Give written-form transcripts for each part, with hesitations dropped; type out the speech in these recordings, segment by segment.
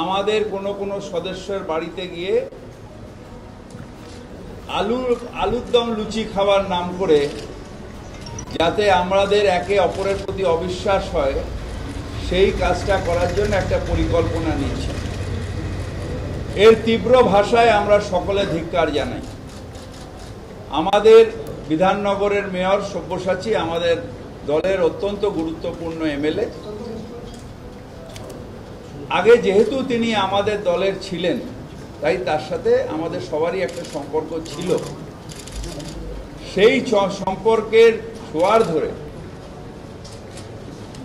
আমাদের কোনো সদস্যের বাড়িতে গিয়ে আলুর দম লুচি খাওয়ার নাম করে যাতে আমাদের একে অপরের প্রতি অবিশ্বাস হয় সেই কাজটা করার জন্য একটা পরিকল্পনা নিচ্ছে। এর তীব্র ভাষায় আমরা সকলে ধিক্কার জানাই। আমাদের বিধাননগরের মেয়র সব্যসাচী আমাদের দলের অত্যন্ত গুরুত্বপূর্ণ এমএলএ। আগে যেহেতু তিনি আমাদের দলের ছিলেন তাই তার সাথে আমাদের সবারই একটা সম্পর্ক ছিল। সেই সম্পর্কের ছোঁয়ার ধরে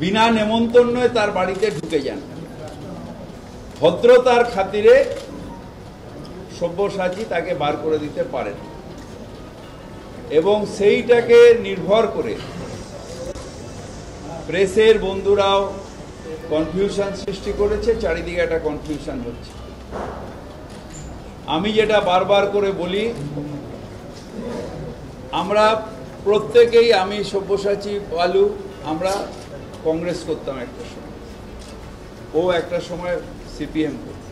বিনা নেমন্তন্নে তার বাড়িতে ঢুকে যান। ভদ্রতার খাতিরে সব্যসাচী তাকে বার করে দিতে পারেন এবং সেইটাকে নির্ভর করে প্রেসের বন্ধুরাও কনফিউশন সৃষ্টি করেছে, চারিদিকে একটা কনফিউশন হচ্ছে। আমি যেটা বারবার করে বলি, আমরা প্রত্যেকেই, আমি সব্যসাচী, বালু, আমরা কংগ্রেস করতাম একটা সময়, ও একটা সময় সিপিএম করত।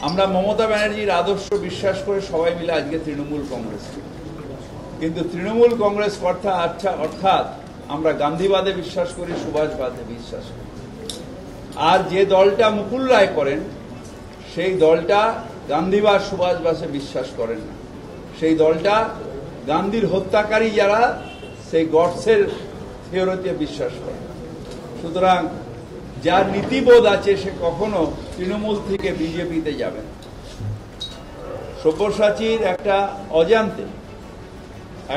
আমরা মমতা ব্যানার্জির আদর্শ বিশ্বাস করে সবাই মিলে আজকে তৃণমূল কংগ্রেস করি। কিন্তু তৃণমূল কংগ্রেস অর্থাৎ আমরা গান্ধীবাদে বিশ্বাস করি, সুভাষবাদে বিশ্বাস করি। আর যে দলটা মুকুল রায় করেন সেই দলটা গান্ধীবাদ সুভাষবাদে বিশ্বাস করেন না। সেই দলটা গান্ধীর হত্যাকারী যারা সেই গডসের থিওরিতে বিশ্বাস করে। সুতরাং যার নীতিবোধ আছে সে কখনো তৃণমূল থেকে বিজেপিতে যাবে না। সব্যসাচীর একটা অজান্তে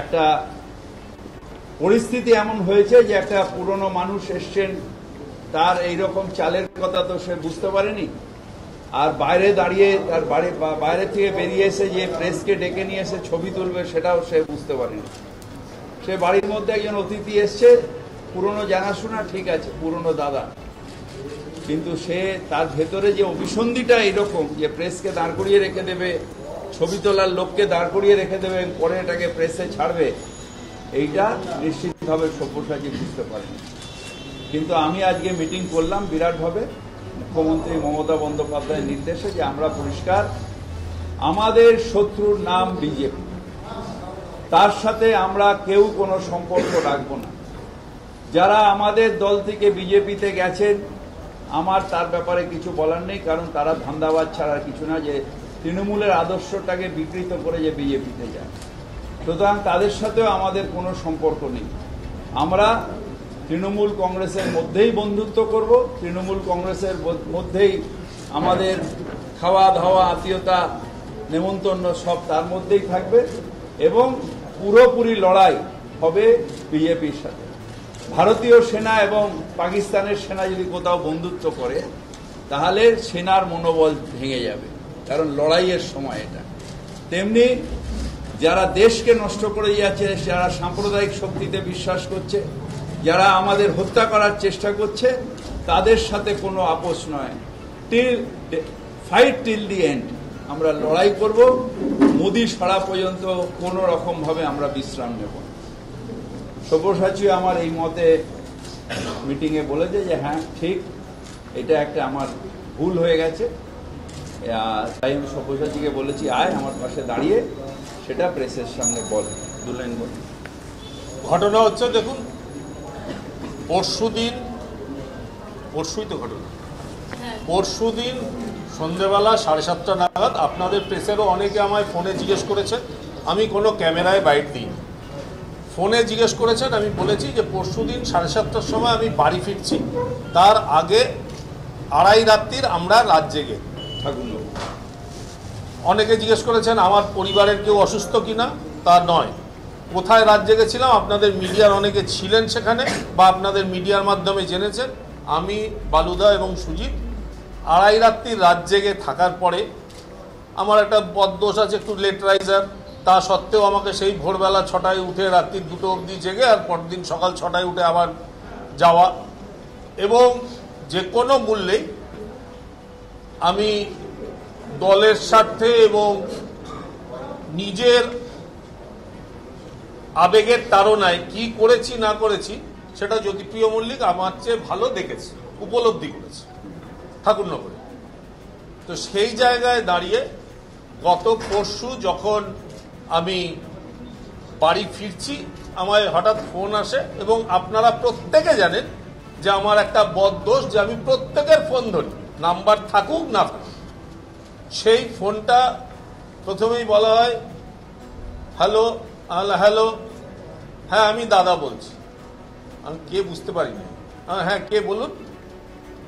একটা পরিস্থিতি এমন হয়েছে যে একটা পুরনো মানুষ এসছেন, তার এইরকম চালের কথা তো সে বুঝতে পারেনি। আর বাইরে দাঁড়িয়ে তার বাইরে থেকে বেরিয়ে এসে যে প্রেসকে ডেকে নিয়ে এসে ছবি তুলবে সেটাও সে বুঝতে পারেনি। সে বাড়ির মধ্যে একজন অতিথি এসছে, পুরনো জানাশোনা, ঠিক আছে, পুরনো দাদা, কিন্তু সে তার ভেতরে যে অভিসন্ধিটা এইরকম যে প্রেসকে দাঁড় করিয়ে রেখে দেবে, ছবি তোলার লোককে দাঁড় করিয়ে রেখে দেবে, পরে এটাকে প্রেসে ছাড়বে, এইটা নিশ্চিতভাবে সব্যসাচী বুঝতে পারেনি। কিন্তু আমি আজকে মিটিং করলাম বিরাটভাবে মুখ্যমন্ত্রী মমতা বন্দ্যোপাধ্যায়ের নির্দেশে যে আমরা পরিষ্কার, আমাদের শত্রুর নাম বিজেপি, তার সাথে আমরা কেউ কোনো সম্পর্ক রাখবো না। যারা আমাদের দল থেকে বিজেপিতে গেছেন আমার তার ব্যাপারে কিছু বলার নেই, কারণ তারা ধান্দাবাজ ছাড়া কিছু না, যে তৃণমূলের আদর্শটাকে বিকৃত করে যে বিজেপিতে যায়। সুতরাং তাদের সাথেও আমাদের কোনো সম্পর্ক নেই। আমরা তৃণমূল কংগ্রেসের মধ্যেই বন্ধুত্ব করব, তৃণমূল কংগ্রেসের মধ্যেই আমাদের খাওয়া দাওয়া, আত্মীয়তা, নেমন্তন্ন সব তার মধ্যেই থাকবে এবং পুরোপুরি লড়াই হবে বিজেপির সাথে। ভারতীয় সেনা এবং পাকিস্তানের সেনা যদি কোথাও বন্ধুত্ব করে তাহলে সেনার মনোবল ভেঙে যাবে, কারণ লড়াইয়ের সময় এটা। তেমনি যারা দেশকে নষ্ট করে যাচ্ছে, যারা সাম্প্রদায়িক শক্তিতে বিশ্বাস করছে, যারা আমাদের হত্যা করার চেষ্টা করছে, তাদের সাথে কোনো আপোষ নয়। ফাইট টিল দি এন্ড, আমরা লড়াই করব, মোদি ছাড়া পর্যন্ত কোনো রকমভাবে আমরা বিশ্রাম নেব। সব্যসাচী আমার এই মতে মিটিংয়ে বলেছে যে হ্যাঁ ঠিক, এটা একটা আমার ভুল হয়ে গেছে। তাই আমি সব্যসাচীকে বলেছি আয় আমার পাশে দাঁড়িয়ে সেটা প্রেসের সামনে বল, দুলেন বল। ঘটনা হচ্ছে, দেখুন, পরশুদিন সন্ধ্যেবেলা 7:30 নাগাদ আপনাদের প্রেসেরও অনেকে আমায় ফোনে জিজ্ঞেস করেছেন, আমি কোনো ক্যামেরায় বাইট দিই, ফোনে জিজ্ঞেস করেছেন। আমি বলেছি যে পরশুদিন 7:30টার সময় আমি বাড়ি ফিরছি, তার আগে 2:30 রাত্রির আমরা রাত জেগে থাকুন। অনেকে জিজ্ঞেস করেছেন আমার পরিবারের কেউ অসুস্থ কিনা, তা নয়। কোথায় রাত জেগেছিলাম আপনাদের মিডিয়ার অনেকে ছিলেন সেখানে, বা আপনাদের মিডিয়ার মাধ্যমে জেনেছেন। আমি, বালুদা এবং সুজিত 2:30 রাত্রির রাত জেগে থাকার পরে আমার একটা বদদোষ আছে, একটু লেট রাইজার, তা সত্ত্বেও আমাকে সেই ভোরবেলা 6টায় উঠে রাত্রি 2টো অবধি জেগে আর পরদিন সকাল 6টায় উঠে আবার যাওয়া, এবং যে কোনো মূল্যেই আমি দলের স্বার্থে এবং নিজের আবেগের তাড়নায় কি করেছি না করেছি সেটা জ্যোতিপ্রিয় মল্লিক আমার চেয়ে ভালো দেখেছে, উপলব্ধি করেছে। ঠাকুরনগরে। তো সেই জায়গায় দাঁড়িয়ে গত পরশু যখন আমি বাড়ি ফিরছি, আমায় হঠাৎ ফোন আসে, এবং আপনারা প্রত্যেকে জানেন যে আমার একটা বদদোষ যে আমি প্রত্যেকের ফোন ধরি, নাম্বার থাকুক না থাকুক। সেই ফোনটা প্রথমেই বলা হয় হ্যালো, হ্যালো, হ্যাঁ আমি দাদা বলছি। আমি কে বুঝতে পারিনি। হ্যাঁ কে বলুন?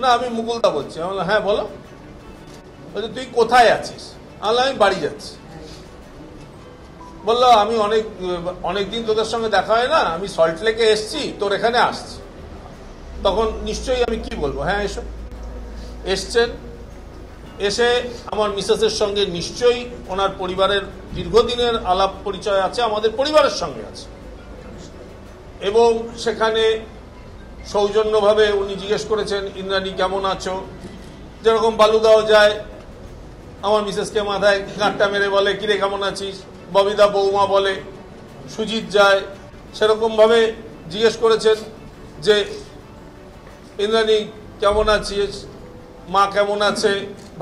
না আমি মুকুলদা বলছি। আমি বললাম হ্যাঁ বলো। বলছি তুই কোথায় আছিস? আমি বাড়ি যাচ্ছি। বললো আমি অনেকদিন তোদের সঙ্গে দেখা হয় না, আমি সল্টলেকে এসছি, তোর এখানে আসছি। তখন নিশ্চয়ই আমি কি বলবো, হ্যাঁ এসো। এসছেন, এসে আমার মিসেসের সঙ্গে নিশ্চয়ই ওনার পরিবারের দীর্ঘদিনের আলাপ পরিচয় আছে, আমাদের পরিবারের সঙ্গে আছে, এবং সেখানে সৌজন্যভাবে উনি জিজ্ঞেস করেছেন ইন্দ্রাণী কেমন আছো। যেরকম বালুদাও যায় আমার মিসেসকে মাথায় গাঁটটা মেরে বলে কিরে কেমন আছিস, ববিদা বৌমা বলে, সুজিত যায় সেরকমভাবে জিজ্ঞেস করেছেন যে ইন্দ্রাণী কেমন আছিস, মা কেমন আছে,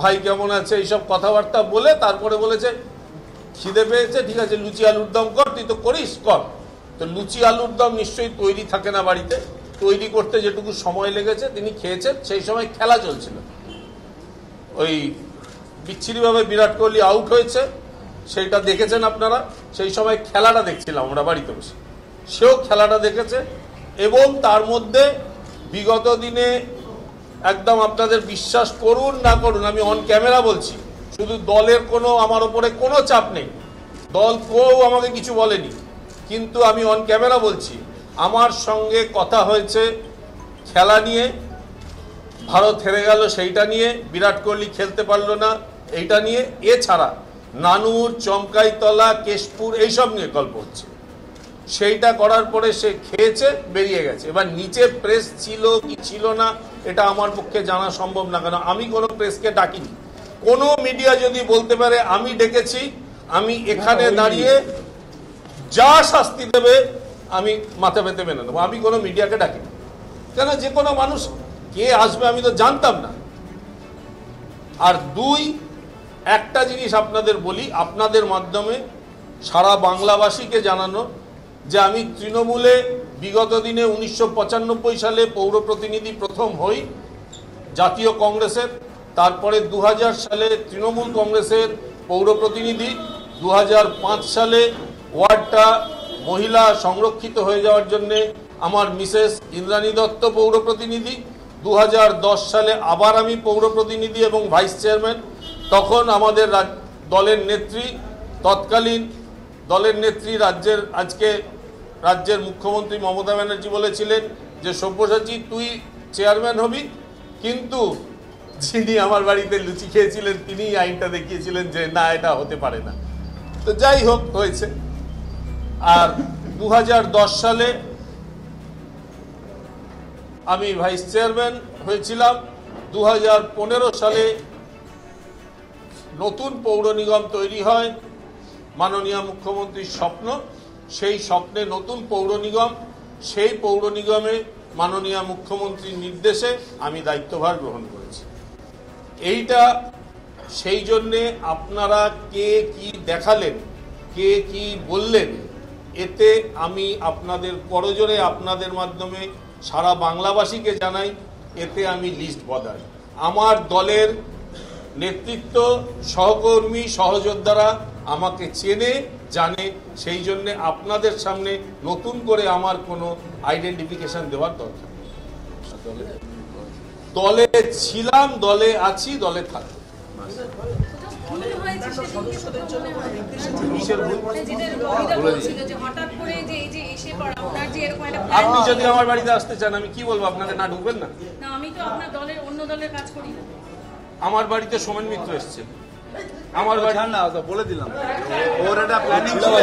ভাই কেমন আছে, এইসব কথাবার্তা বলে তারপরে বলেছে খিদে পেয়েছে, ঠিক আছে লুচি আলুর দম কর, তুই তো করিস কর। তো লুচি আলুর দম নিশ্চয়ই তৈরি থাকে না বাড়িতে, তৈরি করতে যেটুকু সময় লেগেছে তিনি খেয়েছেন। সেই সময় খেলা চলছিল, ওই বিচ্ছিরিভাবে বিরাট কোহলি আউট হয়েছে সেইটা দেখেছেন আপনারা, সেই সময় খেলাটা দেখছিলাম আমরা বাড়িতে বসে, সেও খেলাটা দেখেছে। এবং তার মধ্যে বিগত দিনে একদম আপনাদের বিশ্বাস করুন না করুন, আমি অন ক্যামেরা বলছি, শুধু দলের কোনো আমার ওপরে কোনো চাপ নেই, দল কেউ আমাকে কিছু বলেনি, কিন্তু আমি অন ক্যামেরা বলছি আমার সঙ্গে কথা হয়েছে খেলা নিয়ে, ভারত হেরে গেল সেইটা নিয়ে, বিরাট কোহলি খেলতে পারলো না এইটা নিয়ে, এছাড়া নানুর, চমকাইতলা, কেশপুর এইসব নিয়ে গল্প হচ্ছে। সেইটা করার পরে সে খেয়েছে, বেরিয়ে গেছে। এবার নিচে প্রেস ছিল কি ছিল না এটা আমার পক্ষে জানা সম্ভব না, কেন আমি কোনো প্রেসকে ডাকিনি। কোনো মিডিয়া যদি বলতে পারে আমি ডেকেছি, আমি এখানে দাঁড়িয়ে যা শাস্তি দেবে আমি মাথা পেতে মেনে নেবো। আমি কোনো মিডিয়াকে ডাকিনি, কেন যে কোনো মানুষ কে আসবে আমি তো জানতাম না। আর দুই, একটা জিনিস আপনাদের বলি, আপনাদের মাধ্যমে সারা বাংলাবাসীকে জানানো যে আমি তৃণমূলে বিগত দিনে 1995 সালে পৌর প্রতিনিধি প্রথম হই জাতীয় কংগ্রেসের, তারপরে 2000 সালে তৃণমূল কংগ্রেসের পৌর প্রতিনিধি, 2005 সালে ওয়ার্ডটা মহিলা সংরক্ষিত হয়ে যাওয়ার জন্য আমার মিসেস ইন্দ্রাণী দত্ত পৌর প্রতিনিধি, 2010 সালে আবার আমি পৌর প্রতিনিধি এবং ভাইস চেয়ারম্যান। তখন আমাদের দলের নেত্রী, তৎকালীন দলের নেত্রী, রাজ্যের মুখ্যমন্ত্রী মমতা ব্যানার্জি বলেছিলেন যে সব্যসাচী তুই চেয়ারম্যান হবি, কিন্তু যিনি আমার বাড়িতে লুচি খেয়েছিলেন তিনি আইনটা দেখিয়েছিলেন যে না এটা হতে পারে না। তো যাই হোক হয়েছে। আর 2010 সালে আমি ভাইস চেয়ারম্যান হয়েছিলাম। 2015 সালে নতুন পৌর নিগম তৈরি হয়, মাননীয় মুখ্যমন্ত্রীর স্বপ্ন, সেই স্বপ্নে নতুন পৌর নিগম, সেই পৌর নিগমে মাননীয় মুখ্যমন্ত্রীর নির্দেশে আমি দায়িত্বভার গ্রহণ করেছি। এইটা সেই জন্যে আপনারা কে কি দেখালেন, কে কি বললেন, এতে আমি আপনাদের করজোরে আপনাদের মাধ্যমে সারা বাংলাবাসীকে জানাই, এতে আমি লিস্ট বদলাই। আমার দলের নেতৃত্ব, সহকর্মী, সহযোদ্ধারা আমাকে চেনে জানে, সেই জন্য আপনাদের সামনে নতুন করে আমার কোনো আইডেন্টিফিকেশন দেওয়ার দরকার। দলে ছিলাম, দলে আছি, দলে থাকবো। আপনি যদি আমার বাড়িতে আসতে চান আমি কি বলবো আপনাকে, না ঢুকবেন না? আমি তো আপনার দলের অন্য দলের কাজ করি না। আমার বাড়িতে সোমেন মিত্র এসছে, আমার বাড়ি না বলে দিলাম ওর একটা প্ল্যানিং ছিল।